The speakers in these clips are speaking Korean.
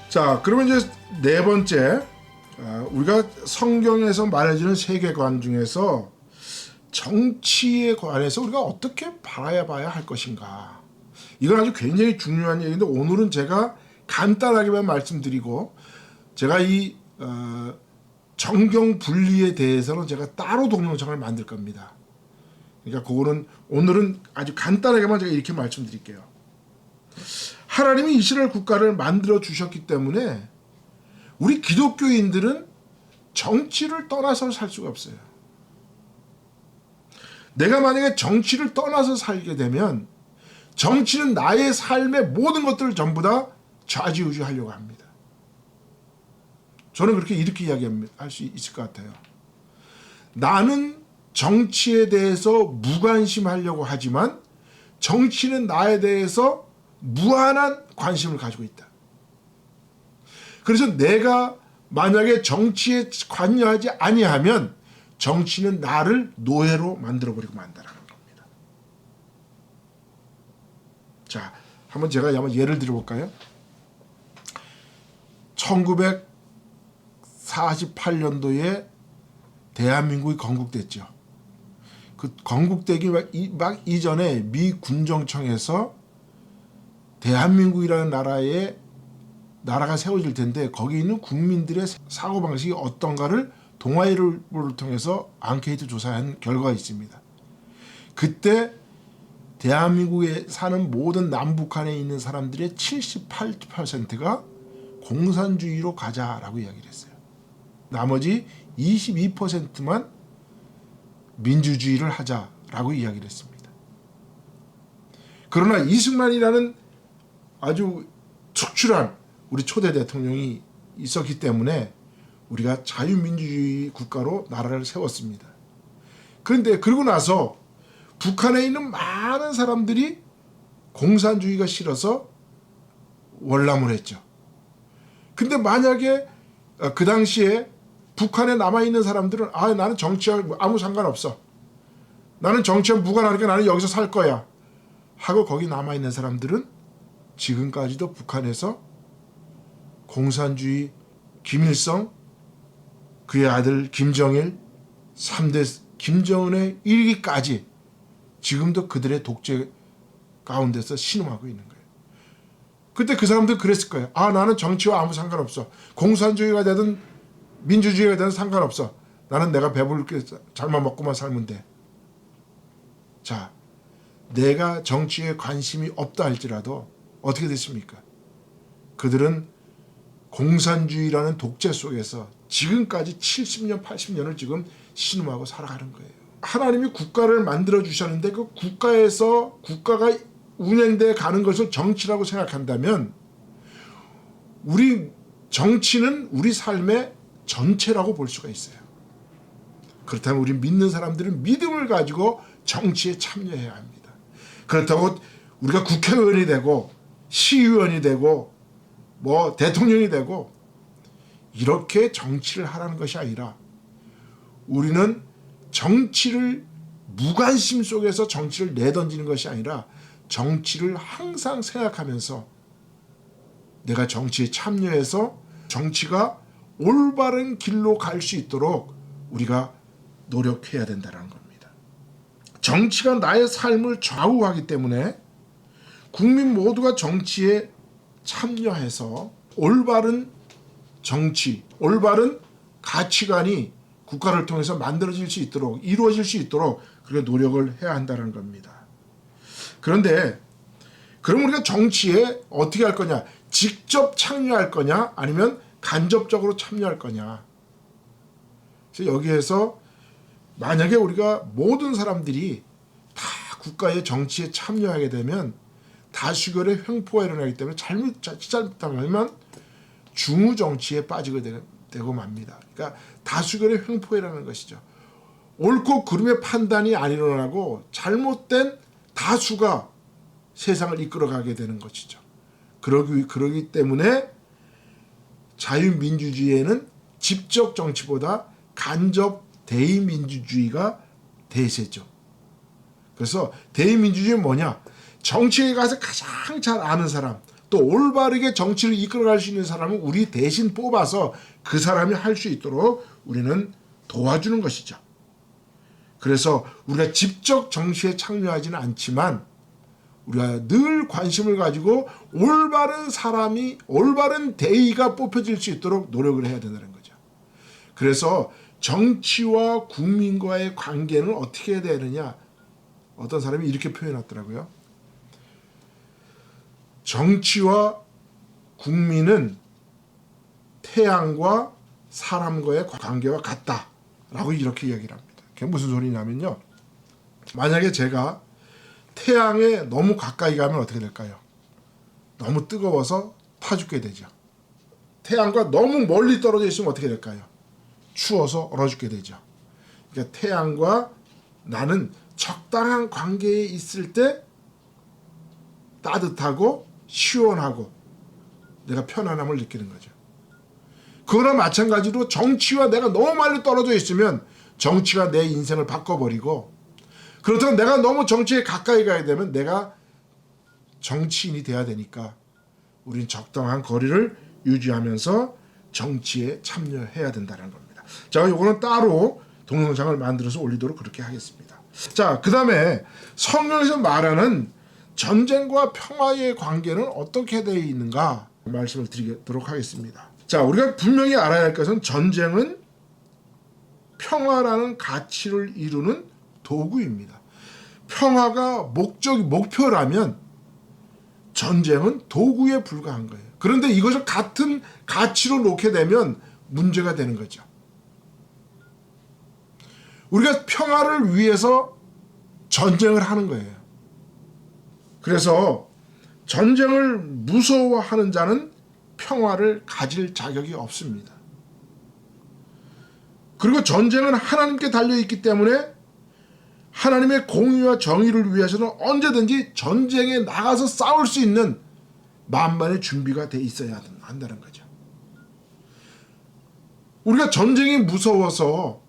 자, 그러면 이제 네 번째, 우리가 성경에서 말해주는 세계관 중에서 정치에 관해서 우리가 어떻게 바라봐야 할 것인가. 이건 아주 굉장히 중요한 얘기인데 오늘은 제가 간단하게만 말씀드리고 제가 이 정경 분리에 대해서는 제가 따로 동영상을 만들 겁니다. 그러니까 그거는 오늘은 아주 간단하게만 제가 이렇게 말씀드릴게요. 하나님이 이스라엘 국가를 만들어 주셨기 때문에 우리 기독교인들은 정치를 떠나서 살 수가 없어요. 내가 만약에 정치를 떠나서 살게 되면 정치는 나의 삶의 모든 것들을 전부 다 좌지우지하려고 합니다. 저는 이렇게 이야기할 수 있을 것 같아요. 나는 정치에 대해서 무관심하려고 하지만 정치는 나에 대해서 무한한 관심을 가지고 있다. 그래서 내가 만약에 정치에 관여하지 아니하면 정치는 나를 노예로 만들어버리고 만다라는 겁니다. 자, 한번 제가 예를 들어볼까요? 1948년도에 대한민국이 건국됐죠. 그 건국되기 막 이전에 미 군정청에서 대한민국이라는 나라가 세워질 텐데 거기 있는 국민들의 사고방식이 어떤가를 동아일보를 통해서 앙케이트 조사한 결과가 있습니다. 그때 대한민국에 사는 모든 남북한에 있는 사람들의 78%가 공산주의로 가자라고 이야기를 했어요. 나머지 22%만 민주주의를 하자라고 이야기를 했습니다. 그러나 이승만이라는 아주 특출한 우리 초대 대통령이 있었기 때문에 우리가 자유민주주의 국가로 나라를 세웠습니다. 그런데 그러고 나서 북한에 있는 많은 사람들이 공산주의가 싫어서 월남을 했죠. 근데 만약에 그 당시에 북한에 남아있는 사람들은 나는 정치와 아무 상관없어. 나는 정치와 무관하니까 나는 여기서 살 거야. 하고 거기 남아있는 사람들은 지금까지도 북한에서 공산주의 김일성, 그의 아들 김정일, 3대 김정은의 일기까지 지금도 그들의 독재 가운데서 신음하고 있는 거예요. 그때 그 사람들 그랬을 거예요. 나는 정치와 아무 상관없어. 공산주의가 되든 민주주의가 되든 상관없어. 나는 내가 배부르게 잘만 먹고만 살면 돼. 자, 내가 정치에 관심이 없다 할지라도 어떻게 됐습니까? 그들은 공산주의라는 독재 속에서 지금까지 70년, 80년을 지금 신음하고 살아가는 거예요. 하나님이 국가를 만들어 주셨는데 그 국가가 운영돼 가는 것을 정치라고 생각한다면 우리 정치는 우리 삶의 전체라고 볼 수가 있어요. 그렇다면 우리 믿는 사람들은 믿음을 가지고 정치에 참여해야 합니다. 그렇다고 우리가 국회의원이 되고 시의원이 되고 대통령이 되고 이렇게 정치를 하라는 것이 아니라 우리는 정치를 무관심 속에서 정치를 내던지는 것이 아니라 정치를 항상 생각하면서 내가 정치에 참여해서 정치가 올바른 길로 갈 수 있도록 우리가 노력해야 된다는 겁니다. 정치가 나의 삶을 좌우하기 때문에 국민 모두가 정치에 참여해서 올바른 정치, 올바른 가치관이 국가를 통해서 만들어질 수 있도록 이루어질 수 있도록 그렇게 노력을 해야 한다는 겁니다. 그런데 그럼 우리가 정치에 어떻게 할 거냐? 직접 참여할 거냐? 아니면 간접적으로 참여할 거냐? 그래서 여기에서 만약에 우리가 모든 사람들이 다 국가의 정치에 참여하게 되면 다수결의 횡포가 일어나기 때문에 잘못하면 중우정치에 빠지게 되고 맙니다. 그러니까 다수결의 횡포가 일어나는 것이죠. 옳고 그름의 판단이 안 일어나고 잘못된 다수가 세상을 이끌어가게 되는 것이죠. 그러기 때문에 자유민주주의에는 직접 정치보다 간접 대의민주주의가 대세죠. 그래서 대의민주주의는 뭐냐? 정치에 가서 가장 잘 아는 사람, 또 올바르게 정치를 이끌어갈 수 있는 사람은 우리 대신 뽑아서 그 사람이 할 수 있도록 우리는 도와주는 것이죠. 그래서 우리가 직접 정치에 참여하지는 않지만 우리가 늘 관심을 가지고 올바른 사람이, 올바른 대의가 뽑혀질 수 있도록 노력을 해야 된다는 거죠. 그래서 정치와 국민과의 관계는 어떻게 해야 되느냐, 어떤 사람이 이렇게 표현했더라고요. 정치와 국민은 태양과 사람과의 관계와 같다라고 이렇게 이야기를 합니다. 그게 무슨 소리냐면요, 만약에 제가 태양에 너무 가까이 가면 어떻게 될까요? 너무 뜨거워서 타 죽게 되죠. 태양과 너무 멀리 떨어져 있으면 어떻게 될까요? 추워서 얼어 죽게 되죠. 그러니까 태양과 나는 적당한 관계에 있을 때 따뜻하고 시원하고 내가 편안함을 느끼는 거죠. 그거나 마찬가지로 정치와 내가 너무 멀리 떨어져 있으면 정치가 내 인생을 바꿔버리고, 그렇다면 내가 너무 정치에 가까이 가야 되면 내가 정치인이 돼야 되니까 우리는 적당한 거리를 유지하면서 정치에 참여해야 된다는 겁니다. 자, 이거는 따로 동영상을 만들어서 올리도록 그렇게 하겠습니다. 자, 그 다음에 성경에서 말하는 전쟁과 평화의 관계는 어떻게 되어 있는가 말씀을 드리도록 하겠습니다. 자, 우리가 분명히 알아야 할 것은 전쟁은 평화라는 가치를 이루는 도구입니다. 평화가 목표라면 전쟁은 도구에 불과한 거예요. 그런데 이것을 같은 가치로 놓게 되면 문제가 되는 거죠. 우리가 평화를 위해서 전쟁을 하는 거예요. 그래서 전쟁을 무서워하는 자는 평화를 가질 자격이 없습니다. 그리고 전쟁은 하나님께 달려있기 때문에 하나님의 공의와 정의를 위해서는 언제든지 전쟁에 나가서 싸울 수 있는 만반의 준비가 돼 있어야 한다는 거죠. 우리가 전쟁이 무서워서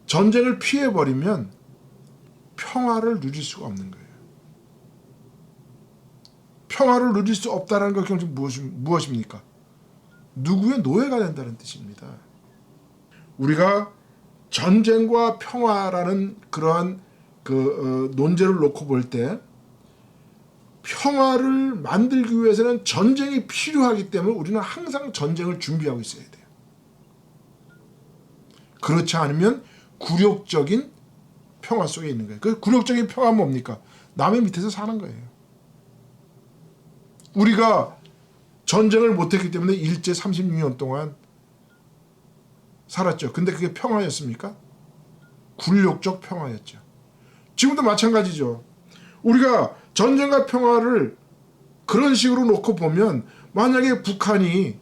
전쟁을 피해버리면 평화를 누릴 수가 없는 거예요. 평화를 누릴 수 없다는 것은 무엇입니까? 누구의 노예가 된다는 뜻입니다. 우리가 전쟁과 평화라는 그러한 논제를 놓고 볼 때 평화를 만들기 위해서는 전쟁이 필요하기 때문에 우리는 항상 전쟁을 준비하고 있어야 돼요. 그렇지 않으면 굴욕적인 평화 속에 있는 거예요. 그 굴욕적인 평화는 뭡니까? 남의 밑에서 사는 거예요. 우리가 전쟁을 못했기 때문에 일제 36년 동안 살았죠. 근데 그게 평화였습니까? 굴욕적 평화였죠. 지금도 마찬가지죠. 우리가 전쟁과 평화를 그런 식으로 놓고 보면 만약에 북한이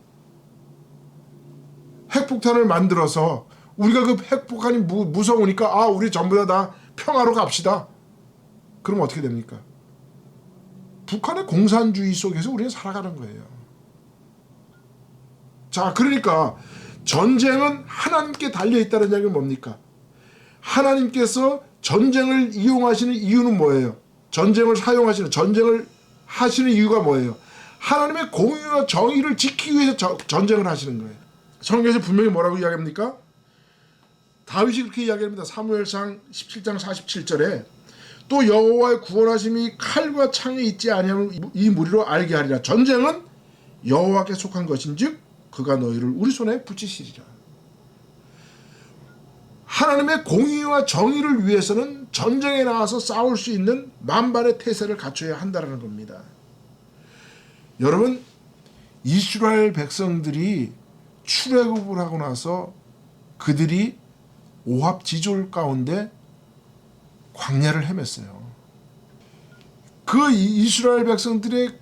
핵폭탄을 만들어서 우리가 그 핵폭탄이 무서우니까 우리 전부 다 평화로 갑시다. 그럼 어떻게 됩니까? 북한의 공산주의 속에서 우리는 살아가는 거예요. 자, 그러니까 전쟁은 하나님께 달려있다는 이야기는 뭡니까? 하나님께서 전쟁을 이용하시는 이유는 뭐예요? 전쟁을 하시는 이유가 뭐예요? 하나님의 공의와 정의를 지키기 위해서 전쟁을 하시는 거예요. 성경에서 분명히 뭐라고 이야기합니까? 다윗이 그렇게 이야기합니다. 사무엘상 17장 47절에 또 여호와의 구원하심이 칼과 창에 있지 아니하면 이 무리로 알게 하리라. 전쟁은 여호와께 속한 것인즉 그가 너희를 우리 손에 붙이시리라. 하나님의 공의와 정의를 위해서는 전쟁에 나와서 싸울 수 있는 만반의 태세를 갖춰야 한다는 겁니다. 여러분, 이스라엘 백성들이 출애굽을 하고 나서 그들이 오합지졸 가운데 광야를 헤맸어요. 그 이스라엘 백성들의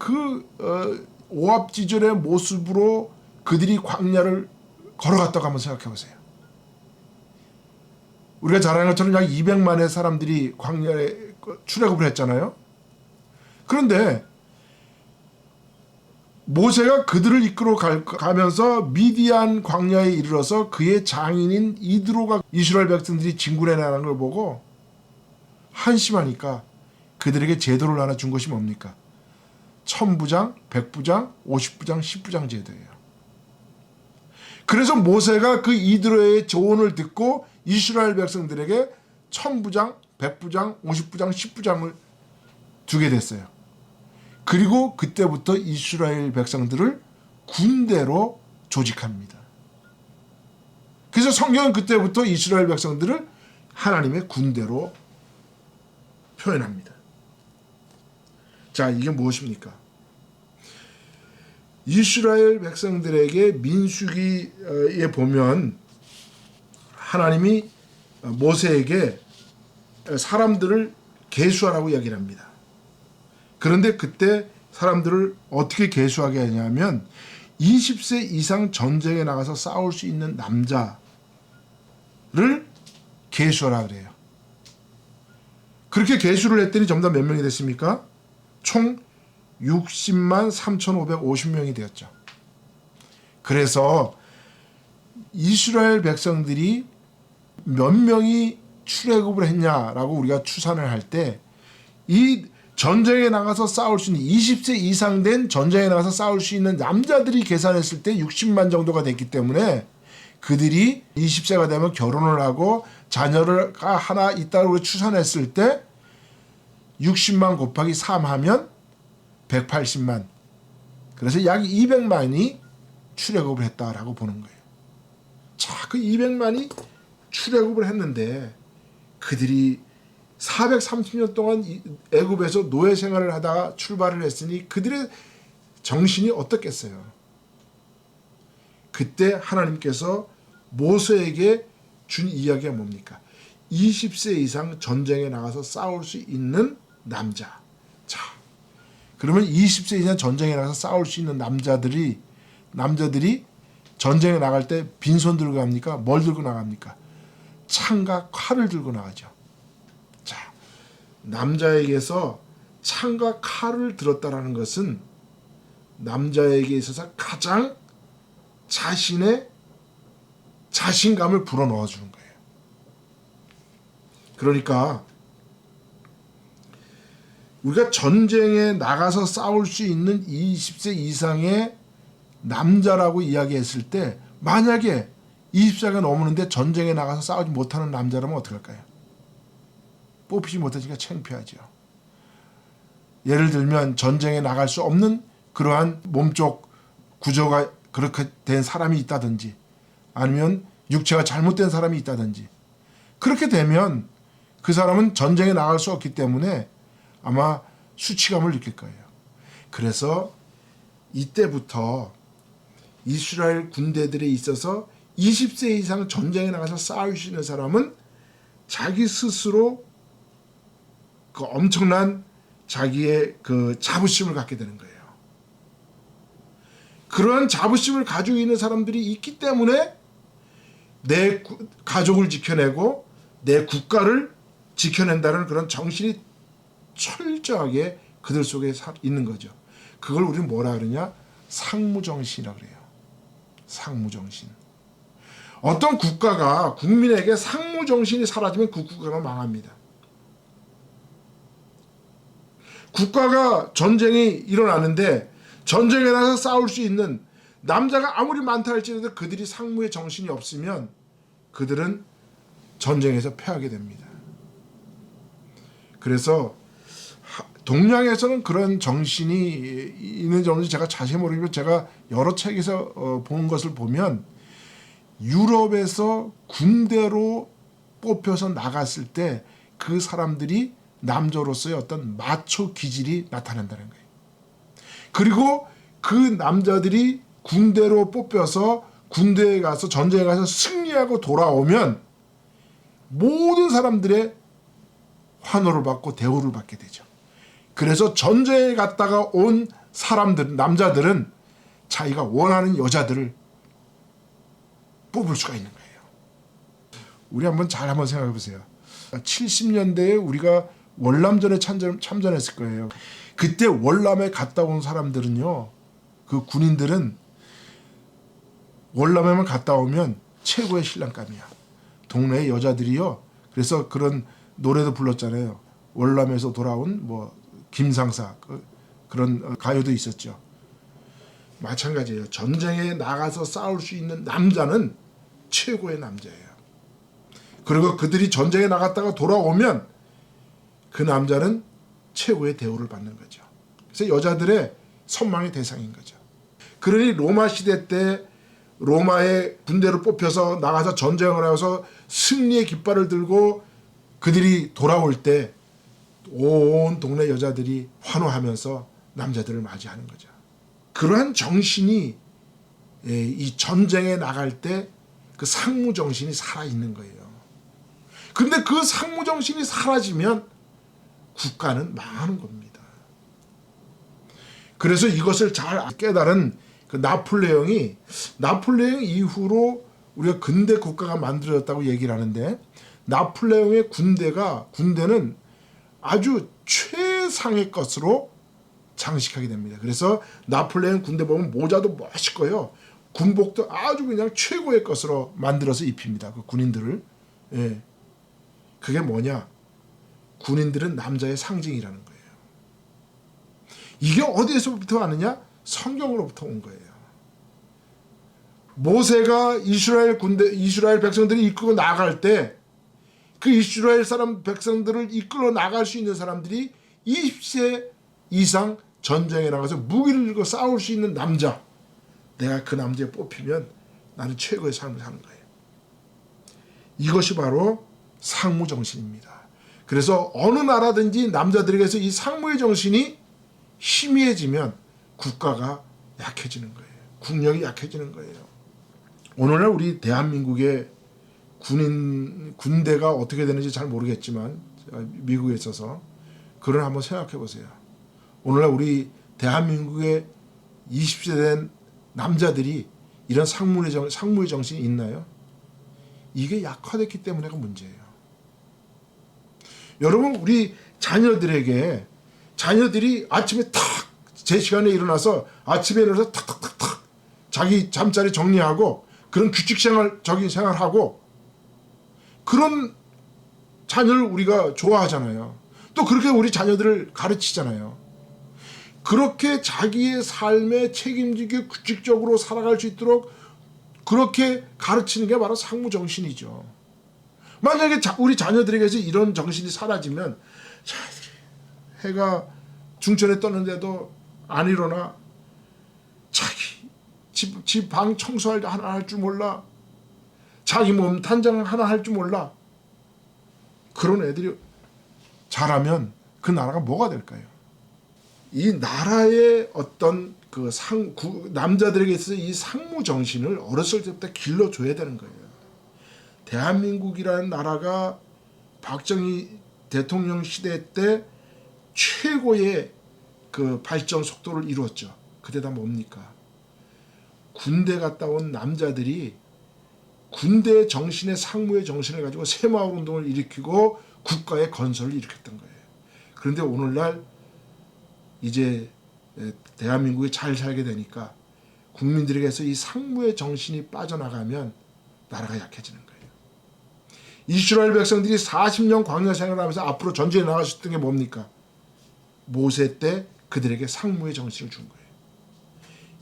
오합지졸의 모습으로 그들이 광야를 걸어갔다고 한번 생각해 보세요. 우리가 잘 아는 것처럼 약 200만의 사람들이 광야에 출애굽을 했잖아요. 그런데 모세가 그들을 이끌어 가면서 미디안 광야에 이르러서 그의 장인인 이드로가 이스라엘 백성들이 진군해 나가는 걸 보고 한심하니까 그들에게 제도를 하나 준 것이 뭡니까? 천부장, 백부장, 50부장, 10부장 제도예요. 그래서 모세가 그 이드로의 조언을 듣고 이스라엘 백성들에게 천부장, 백부장, 50부장, 10부장을 두게 됐어요. 그리고 그때부터 이스라엘 백성들을 군대로 조직합니다. 그래서 성경은 그때부터 이스라엘 백성들을 하나님의 군대로 표현합니다. 자, 이게 무엇입니까? 이스라엘 백성들에게 민수기에 보면 하나님이 모세에게 사람들을 계수하라고 이야기를 합니다. 그런데 그때 사람들을 어떻게 계수하게 하냐면 20세 이상 전쟁에 나가서 싸울 수 있는 남자를 계수하라 그래요. 그렇게 계수를 했더니 전부 다 몇 명이 됐습니까? 총 60만 3,550명이 되었죠. 그래서 이스라엘 백성들이 몇 명이 출애굽을 했냐라고 우리가 추산을 할 때 이 전쟁에 나가서 싸울 수 있는 20세 이상 된 전쟁에 나가서 싸울 수 있는 남자들이 계산했을 때 60만 정도가 됐기 때문에 그들이 20세가 되면 결혼을 하고 자녀가 하나 있다고 추산했을 때 60만 곱하기 3 하면 180만. 그래서 약 200만이 출애굽을 했다라고 보는 거예요. 자, 그 200만이 출애굽을 했는데 그들이 430년 동안 애굽에서 노예 생활을 하다가 출발을 했으니 그들의 정신이 어떻겠어요? 그때 하나님께서 모세에게 준 이야기가 뭡니까? 20세 이상 전쟁에 나가서 싸울 수 있는 남자. 자, 그러면 20세 이상 전쟁에 나가서 싸울 수 있는 남자들이 전쟁에 나갈 때 빈손 들고 갑니까? 뭘 들고 나갑니까? 창과 칼을 들고 나가죠. 자, 남자에게서 창과 칼을 들었다라는 것은 남자에게 있어서 가장 자신의 자신감을 불어넣어 주는 거예요. 그러니까 우리가 전쟁에 나가서 싸울 수 있는 20세 이상의 남자라고 이야기했을 때 만약에 20세가 넘었는데 전쟁에 나가서 싸우지 못하는 남자라면 어떻게 할까요? 뽑히지 못하니까 창피하죠. 예를 들면 전쟁에 나갈 수 없는 그러한 몸쪽 구조가 그렇게 된 사람이 있다든지 아니면 육체가 잘못된 사람이 있다든지 그렇게 되면 그 사람은 전쟁에 나갈 수 없기 때문에 아마 수치감을 느낄 거예요. 그래서 이때부터 이스라엘 군대들에 있어서 20세 이상 전쟁에 나가서 싸울 수 있는 사람은 자기 스스로 그 엄청난 자기의 그 자부심을 갖게 되는 거예요. 그러한 자부심을 가지고 있는 사람들이 있기 때문에 내 가족을 지켜내고 내 국가를 지켜낸다는 그런 정신이 철저하게 그들 속에 있는 거죠. 그걸 우리는 뭐라 그러냐? 상무정신이라고 그래요. 상무정신. 어떤 국가가 국민에게 상무정신이 사라지면 그 국가가 망합니다. 국가가 전쟁이 일어나는데 전쟁에 나서 싸울 수 있는 남자가 아무리 많다 할지라도 그들이 상무의 정신이 없으면 그들은 전쟁에서 패하게 됩니다. 그래서 동양에서는 그런 정신이 있는지 없는지 제가 자세히 모르겠지만 제가 여러 책에서 본 것을 보면 유럽에서 군대로 뽑혀서 나갔을 때 그 사람들이 남자로서의 어떤 마초 기질이 나타난다는 거예요. 그리고 그 남자들이 군대로 뽑혀서 군대에 가서 전쟁에 가서 승리하고 돌아오면 모든 사람들의 환호를 받고 대우를 받게 되죠. 그래서 전쟁에 갔다가 온 사람들, 남자들은 자기가 원하는 여자들을 뽑을 수가 있는 거예요. 우리 한번 생각해 보세요. 70년대에 우리가 월남전에 참전했을 거예요. 그때 월남에 갔다 온 사람들은요, 그 군인들은 월남에만 갔다 오면 최고의 신랑감이야. 동네의 여자들이요. 그래서 그런 노래도 불렀잖아요. 월남에서 돌아온 뭐 김상사, 그런 가요도 있었죠. 마찬가지예요. 전쟁에 나가서 싸울 수 있는 남자는 최고의 남자예요. 그리고 그들이 전쟁에 나갔다가 돌아오면 그 남자는 최고의 대우를 받는 거죠. 그래서 여자들의 선망의 대상인 거죠. 그러니 로마 시대 때 로마의 군대로 뽑혀서 나가서 전쟁을 하면서 승리의 깃발을 들고 그들이 돌아올 때 온 동네 여자들이 환호하면서 남자들을 맞이하는 거죠. 그러한 정신이 이 전쟁에 나갈 때 그 상무 정신이 살아있는 거예요. 근데 그 상무 정신이 사라지면 국가는 망하는 겁니다. 그래서 이것을 잘 깨달은 그 나폴레옹 이후로 우리가 근대 국가가 만들어졌다고 얘기를 하는데, 나폴레옹의 군대는 아주 최상의 것으로 장식하게 됩니다. 그래서 나폴레옹 군대 보면 모자도 멋있고요, 군복도 아주 그냥 최고의 것으로 만들어서 입힙니다. 그 군인들을. 예. 그게 뭐냐? 군인들은 남자의 상징이라는 거예요. 이게 어디에서부터 왔느냐? 성경으로부터 온 거예요. 모세가 이스라엘 백성들이 이끌고 나갈 때 그 이스라엘 백성들을 이끌어 나갈 수 있는 사람들이 20세 이상 전쟁에 나가서 무기를 들고 싸울 수 있는 남자, 내가 그 남자에 뽑히면 나는 최고의 삶을 사는 거예요. 이것이 바로 상무 정신입니다. 그래서 어느 나라든지 남자들에게서 이 상무의 정신이 희미해지면 국가가 약해지는 거예요. 국력이 약해지는 거예요. 오늘날 우리 대한민국의 군대가 어떻게 되는지 잘 모르겠지만, 미국에 있어서 그러나 한번 생각해 보세요. 오늘날 우리 대한민국의 20세 된 남자들이 이런 상무의 정신이 있나요? 이게 약화됐기 때문에가 문제예요. 여러분, 우리 자녀들이 아침에 제 시간에 일어나서 탁탁탁탁 자기 잠자리 정리하고 그런 규칙적인 생활하고, 그런 자녀를 우리가 좋아하잖아요. 또 그렇게 우리 자녀들을 가르치잖아요. 그렇게 자기의 삶에 책임지게 규칙적으로 살아갈 수 있도록 그렇게 가르치는 게 바로 상무 정신이죠. 만약에 우리 자녀들에게서 이런 정신이 사라지면, 해가 중천에 떴는데도 안 일어나, 자기 집 방 청소할 때 하나 할 줄 몰라, 자기 몸 단장 하나 할 줄 몰라, 그런 애들이 자라면 그 나라가 뭐가 될까요? 이 나라의 어떤 남자들에게 있어서 이 상무 정신을 어렸을 때부터 길러줘야 되는 거예요. 대한민국이라는 나라가 박정희 대통령 시대 때 최고의 그 발전 속도를 이루었죠. 그때다 뭡니까? 군대 갔다 온 남자들이 군대 정신의 상무의 정신을 가지고 새마을 운동을 일으키고 국가의 건설을 일으켰던 거예요. 그런데 오늘날 이제 대한민국이 잘 살게 되니까 국민들에게서 이 상무의 정신이 빠져나가면 나라가 약해지는 거예요. 이스라엘 백성들이 40년 광야 생활을 하면서 앞으로 전쟁에 나갈 수 있던 게 뭡니까? 모세 때 그들에게 상무의 정신을 준 거예요.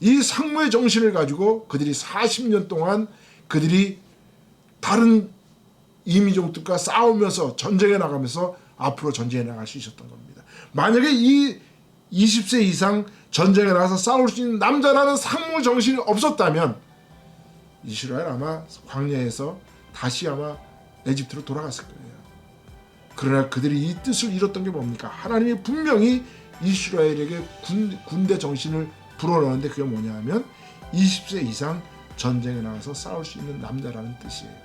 이 상무의 정신을 가지고 그들이 40년 동안 그들이 다른 이민족들과 싸우면서 전쟁에 나가면서 앞으로 전쟁에 나갈 수 있었던 겁니다. 만약에 이 20세 이상 전쟁에 나가서 싸울 수 있는 남자라는 상무 정신이 없었다면 이스라엘 아마 광야에서 다시 아마 에집트로 돌아갔을 거예요. 그러나 그들이 이 뜻을 이뤘던 게 뭡니까? 하나님이 분명히 이스라엘에게 군대 정신을 불어넣었는데 그게 뭐냐 하면 20세 이상 전쟁에 나가서 싸울 수 있는 남자라는 뜻이에요.